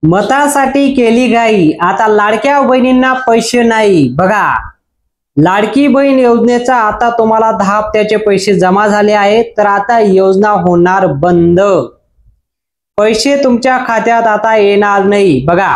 मतासाठी केली घाई, आता लाडक्या बहिणींना पैसे नाही। बघा, लाडकी बहीण योजनेचा आता तुम्हाला 10 हप्त्याचे पैसे जमा झाले आहेत, तर आता योजना होणार बंद। पैसे तुमच्या खात्यात आता येणार नाही। बघा,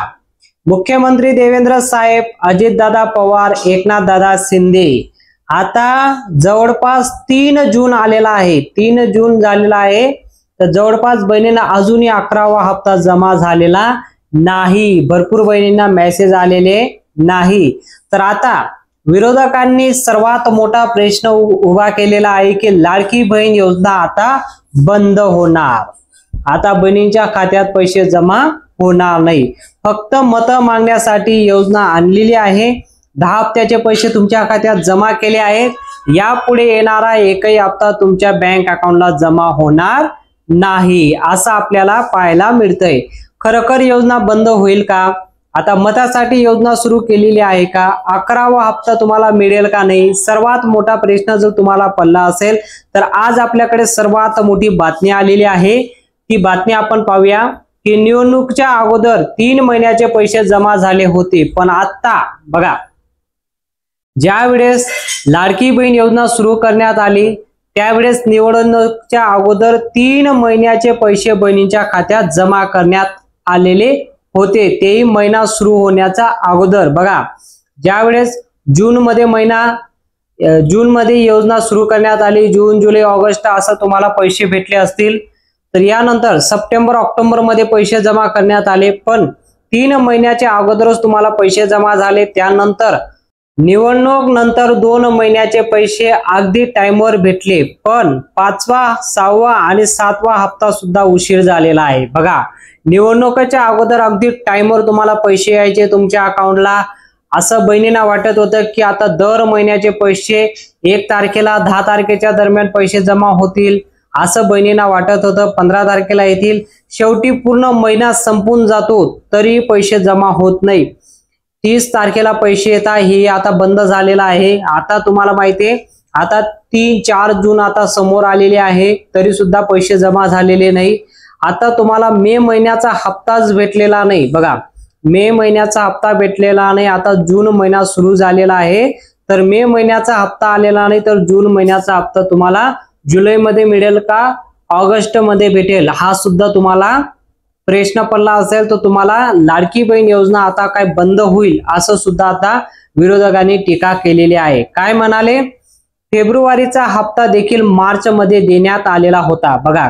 मुख्यमंत्री देवेंद्र साहेब, अजितदादा पवार, एकनाथदादा शिंदे, आता जवळपास 3 जून आलेला आहे, 3 जून झालेला आहे, तर जवळपास बहिणींना अजूनही 11वा हप्ता जमा झालेला नाही। भरपूर बहिणींना मेसेज आलेले नाही। तर आता विरोधकांनी सर्वात मोठा प्रश्न उभा केलेला आहे की लाडकी बहीण योजना आता बंद होणार। आता बहिणींच्या खात्यात पैसे जमा होणार नाही, फक्त मत मागण्यासाठी योजना आणलेली आहे। 10 हप्त्याचे पैसे तुमच्या खात्यात जमा केले आहेत, यापुढे येणारा एकही हप्ता तुमच्या बँक अकाउंटला जमा होणार नाही, असं आपल्याला पाहायला मिळतंय। खरोखर योजना बंद होईल का? आता मतासाठी योजना सुरू केलेली आहे का? 11वा हप्ता तुम्हाला मिळेल का नाही? सर्वात मोठा प्रश्न जर तुम्हाला पडला असेल तर आज आपल्याकडे सर्वात मोठी बातमी आलेली आहे। ती बातमी आपण पाहूया की निवडणुकीच्या अगोदर 3 महिन्याचे पैसे जमा झाले होते, पण आता बघा, ज्या वेळेस लाडकी बहीण योजना सुरू करण्यात आली त्यावेळेस निवडणुकीच्या अगोदर 3 महिन्याचे पैसे बहिणींच्या खात्यात जमा करण्यात आलेले होते, तेही महिना सुरू होण्याचा अगोदर। बघा, ज्यावेळेस जून मध्ये योजना सुरू करण्यात आली, जून जुलै ऑगस्ट असं तुम्हाला पैसे भेटले असतील, तर यानंतर सप्टेंबर ऑक्टोबर मध्ये पैसे जमा करण्यात आले, पण 3 महिन्याच्या अगोदरच तुम्हाला पैसे जमा झाले। त्यानंतर निवडणूक नंतर 2 महिन्याचे पैसे अगदी टाइमवर भेटले, पण 5वा, 6वा आणि 7वा हप्ता सुद्धा उशीर झालेला आहे। बघा, निवडणुकीच्या अगोदर अगदी टाइमवर तुम्हाला पैसे यायचे तुमच्या अकाउंटला, असं बहिणींना वाटत होतं की आता दर महिन्याचे पैसे 1 तारखेला 10 तारखेच्या दरम्यान पैसे जमा होतील, असं बहिणींना वाटत होतं, 15 तारखेला येतील। शेवटी पूर्ण महिना संपून जातो तरी पैसे जमा होत नाही। 30 तारखेला पैसे येतात, हे आता बंद झालेलं आहे। आता तुम्हाला माहिती आहे, आता 3-4 जून आता समोर आलेले आहे, तरी सुद्धा पैसे जमा झालेले नाही। आता तुम्हाला मे महिन्याचा हप्ताच भेटलेला नाही। बघा, मे महिन्याचा हप्ता भेटलेला नाही। आता जून महिना सुरू झालेला आहे, तर मे महिन्याचा हप्ता आलेला नाही, तर जून महिन्याचा हप्ता तुम्हाला जुलै मध्ये मिळेल का ऑगस्ट मध्ये भेटेल, हा सुद्धा तुम्हाला प्रश्न पडला असेल, तर तुम्हाला लाडकी बहीण योजना आता काय बंद होईल असं सुद्धा आता विरोधकांनी टीका केलेली आहे। काय म्हणाले? फेब्रुवारीचा हप्ता देखील मार्च मध्ये देण्यात आलेला होता। बघा,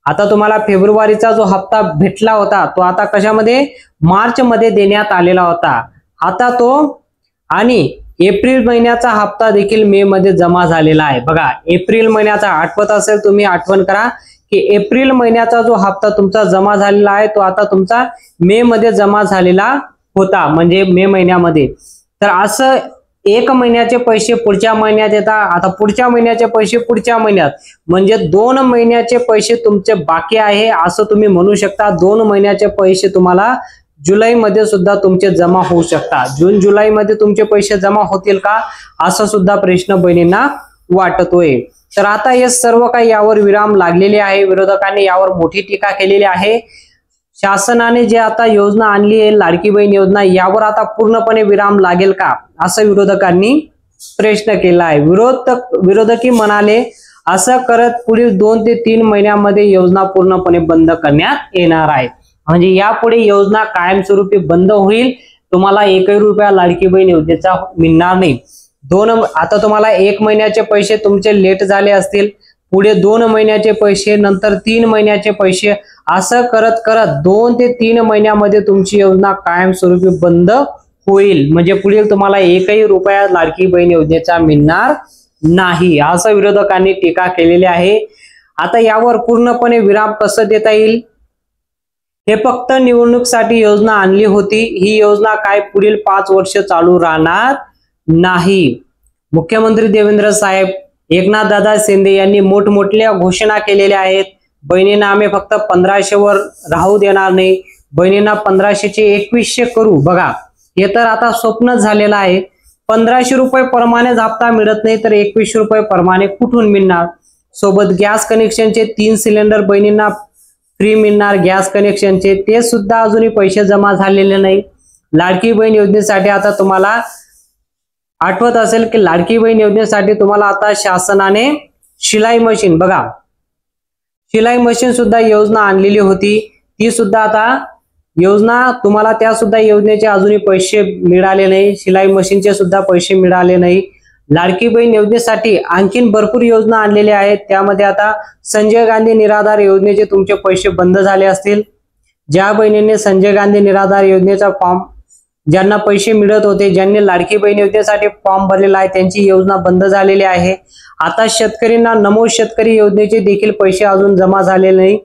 आता तुम्हाला फेब्रुवारीचा जो हप्ता भेटला होता तो आता कशामध्ये? मार्च मध्ये देण्यात आलेला होता। आता तो आणि एप्रिल महिन्याचा हप्ता देखील मे मध्ये जमा झालेला आहे। बघा, एप्रिल महिन्याचा आठवत असेल, तुम्ही आठवण करा की एप्रिल महिन्याचा जो हप्ता तुमचा जमा झालेला आहे तो आता तुमचा मे मध्ये जमा झालेला होता, म्हणजे मे महिन्यामध्ये। तर असं 1 महिन्याचे पैसे पुढच्या महिन्यात येतात, आता पुढच्या महिन्याचे पैसे पुढच्या महिन्यात, म्हणजे 2 महिन्याचे पैसे तुमचे बाकी आहे असं तुम्ही म्हणू शकता। 2 महिन्याचे पैसे तुम्हाला जुलै मध्ये सुद्धा तुमचे जमा होऊ शकतात। जून जुलै मध्ये तुमचे पैसे जमा होतील का असं सुद्धा प्रश्न बहिणींना वाटतोय। तर आता हे सर्व काही यावर विराम लागलेले आहे। विरोधकांनी यावर मोठी टीका केलेली आहे। शासनाने जे आता योजना आणली आहे लाडकी बहीण योजना, यावर आता पूर्णपणे विराम लागेल का असं विरोधकांनी प्रश्न केला आहे। विरोधकी म्हणाले, असं करत पुढील 2 ते 3 महिन्यामध्ये योजना पूर्णपणे बंद करण्यात येणार आहे, म्हणजे यापुढे योजना कायमस्वरूपी बंद होईल, तुम्हाला 1 रुपया लाडकी बहीण योजनेचा मिळणार नाही। आता तुम्हाला 1 महिन्याचे पैसे तुमचे लेट झाले असतील, पुढे 2 महिन्याचे पैसे, नंतर 3 महिन्याचे पैसे, असं करत करत 2 ते 3 महिन्यामध्ये तुमची योजना कायमस्वरूपी बंद होईल, म्हणजे पुढील तुम्हाला 1 रुपया लाडकी बहीण योजनेचा मिळणार नाही, असं विरोधकांनी टीका केलेली आहे। आता यावर पूर्णपणे विराम कसं देता येईल? हे फक्त निवडणुकीसाठी योजना आणली होती, ही योजना काय पुढील 5 वर्ष चालू राहणार नाही। मुख्यमंत्री देवेंद्र साहेब, एकनाथदादा शिंदे यांनी मोठमोठ्या घोषणा केलेल्या आहेत। बहिणींना आम्ही फक्त 1500 वर राहू देणार नाही, बहिणींना 1500 चे 2100 करू। बघा, हे तर आता स्वप्न झालेलं आहे। 1500 रुपये प्रमाणे हप्ता मिळत नाही, तर 2100 रुपये प्रमाणे कुठून मिळणार? सोबत गॅस कनेक्शनचे 3 सिलेंडर बहिणींना फ्री मिळणार गॅस कनेक्शनचे, ते सुद्धा अजूनही पैसे जमा झालेले नाही। लाडकी बहीण योजनेसाठी आता तुम्हाला आठवत असेल की लाडकी बहीण योजनेसाठी तुम्हाला आता शासनाने शिलाई मशीन, बघा शिलाई मशीन सुद्धा योजना आणलेली होती, ती सुद्धा आता योजना तुम्हाला त्या सुद्धा योजनेचे अजूनही पैसे मिळाले नाही, शिलाई मशीनचे सुद्धा पैसे मिळाले नाही। लाडकी बहीण योजनेसाठी आणखीन भरपूर योजना आणलेल्या आहेत, त्यामध्ये आता संजय गांधी निराधार योजनेचे तुमचे पैसे बंद झाले असतील। ज्या बहिणींनी संजय गांधी निराधार योजनेचा फॉर्म, ज्यांना पैसे मिळत होते, ज्यांनी लाडकी बहीण योजनेसाठी फॉर्म भरलेला आहे, त्यांची योजना बंद झालेली आहे। आता शेतकऱ्यांना नमो शेतकरी योजनेचे देखील पैसे अजून जमा झालेले नाही।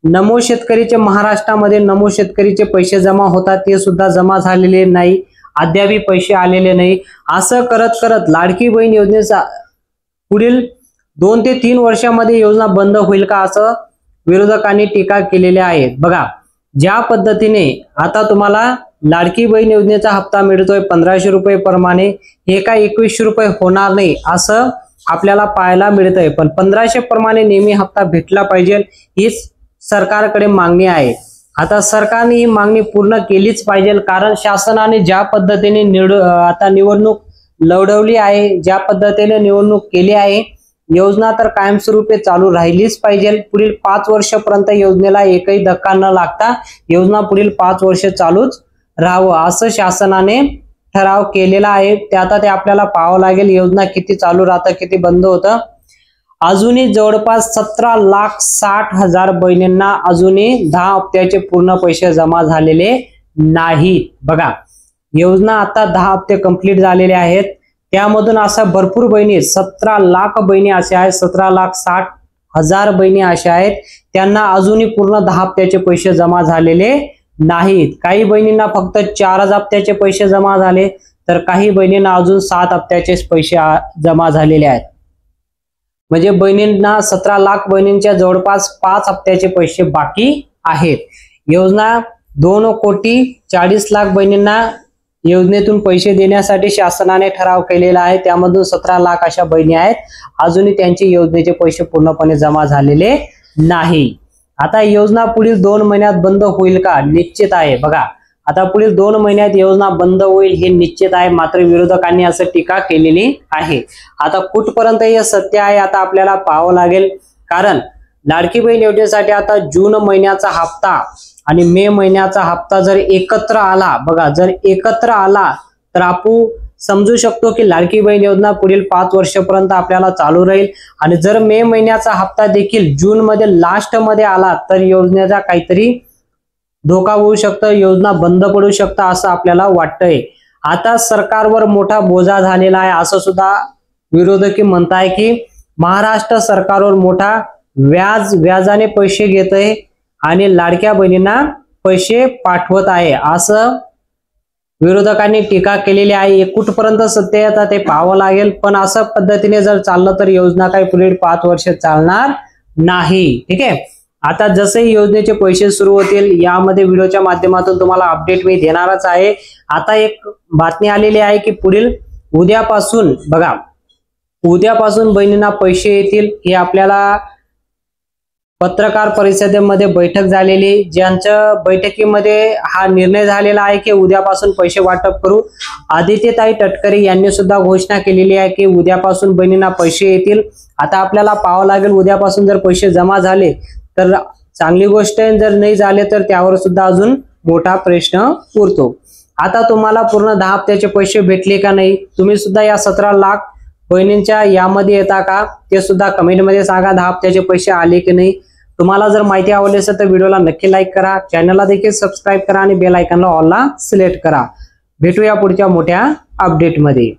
नमो शेतकरीचे महाराष्ट्रामध्ये नमो शेतकरीचे पैसे जमा होतात, ते सुद्धा जमा झालेले नाही, अद्यापही पैसे आलेले नाही। असं करत करत लाडकी बहीण योजनेचा पुढील 2 ते 3 वर्षामध्ये योजना बंद होईल का, असं विरोधकांनी टीका केलेली आहे। बघा ज्या पद्धतीने आता तुम्हाला लाडकी बहीण योजनेचा हप्ता मिळतोय 1500 रुपये प्रमाणे, हे काय 2100 रुपये होणार नाही असं आपल्याला पाहायला मिळतंय, पण 1500 प्रमाणे नेहमी हप्ता भेटला पाहिजे हीच सरकारकडे मागणी आहे। आता सरकारने ही मागणी पूर्ण केलीच पाहिजे, कारण शासनाने ज्या पद्धतीने आता निवडणूक लढवली आहे, ज्या पद्धतीने निवडणूक केली आहे, योजना तर कायमस्वरूपी चालू राहिलीच पाहिजे। पुढील 5 वर्षापर्यंत योजनेला एकही धक्का न लागता योजना पुढील 5 वर्ष चालूच राहावं असं शासनाने ठराव केलेला आहे। ते आता ते आपल्याला पाहावं लागेल योजना किती चालू राहतं, किती बंद होतं। अजूनही जवळपास 17,60,000 बहिणींना अजूनही 10 हप्त्याचे पूर्ण पैसे जमा झालेले नाहीत। बघा योजना आता 10 हप्ते कंप्लीट झालेले आहेत, त्यामधून अशा भरपूर बहिणी 17 लाख बहिणी अशा आहेत, 17,60,000 बहिणी अशा आहेत, त्यांना अजूनही पूर्ण 10 हप्त्याचे पैसे जमा झालेले नाहीत। काही बहिणींना फक्त 4 हप्त्याचे पैसे जमा झाले, तर काही बहिणींना अजून 7 हप्त्याचे पैसे जमा झालेले आहेत। म्हणजे बहिणींना 17 लाख बहिणींच्या जवळपास 5 हप्त्याचे पैसे बाकी आहेत। योजना 2,40,00,000 बहिणींना योजनेतून पैसे देण्यासाठी शासनाने ठराव केलेला आहे, त्यामधून 17 लाख अशा बहिणी आहेत, अजूनही त्यांचे योजनेचे पैसे पूर्णपणे जमा झालेले नाही। आता योजना पुढील 2 महिन्यात बंद होईल का, निश्चित आहे। बघा आता पुढील 2 महिन्यात योजना बंद होईल हे निश्चित आहे, मात्र विरोधकांनी असं टीका केलेली आहे। आता कुठपर्यंत हे सत्य आहे आता आपल्याला पाहावं लागेल, कारण लाडकी बहीण योजनेसाठी आता जून महिन्याचा हप्ता आणि मे महिन्याचा हप्ता जर एकत्र आला, बघा जर एकत्र आला तर आपण समजू शकतो की लाडकी बहीण योजना पुढील 5 वर्षापर्यंत आपल्याला चालू राहील। आणि जर मे महिन्याचा हप्ता देखील जून मध्ये लास्ट मध्ये आला तर योजनेचा काहीतरी धोका होऊ शकतं, योजना बंद पडू शकतं असं आपल्याला वाटतंय। आता सरकारवर मोठा बोजा झालेला आहे असं सुद्धा विरोधकी म्हणताय की महाराष्ट्र सरकारवर मोठा व्याजाने पैसे घेतोय आणि लाडक्या बहिणींना पैसे पाठवत आहे असं विरोधकांनी टीका केलेली आहे। कुठपर्यंत सत्य आता ते पाहावं लागेल, पण असं पद्धतीने जर चाललं तर योजना काही पुढील 5 वर्ष चालणार नाही। ठीक आहे, आता जसे योजनेचे पैसे सुरू होतील यामध्ये व्हिडिओच्या माध्यमातून तुम्हाला अपडेट मी देणारच आहे। आता एक बातमी आलेली आहे की पुढील उद्यापासून, बघा उद्यापासून बहिणींना पैसे येतील, हे आपल्याला पत्रकार परिषदेमध्ये बैठक झालेली, ज्यांच्या बैठकीमध्ये हा निर्णय झालेला आहे की उद्यापासून पैसे वाटप करू। आदित्यताई तटकरे यांनी सुद्धा घोषणा केलेली आहे की उद्यापासून बहिणींना पैसे येतील। आता आपल्याला पाहावं लागेल उद्यापासून जर पैसे जमा झाले तर चांगली गोष्ट आहे, जर नाही झाले तर त्यावर सुद्धा अजून मोठा प्रश्न उरतो। आता तुम्हाला पूर्ण 10 हप्त्याचे पैसे भेटले का नाही, तुम्ही सुद्धा या 17 लाख बहिणींच्या यामध्ये येता का ते सुद्धा कमेंट मध्ये सांगा। 10 हप्त्याचे पैसे आले की नाही। तुम्हाला जर माहिती आवडली असेल तर व्हिडिओला नक्की लाईक करा, चॅनलला देखील सबस्क्राईब करा आणि बेल आयकॉनला ऑलला सिलेक्ट करा। भेटूया पुढच्या मोठ्या अपडेटमध्ये।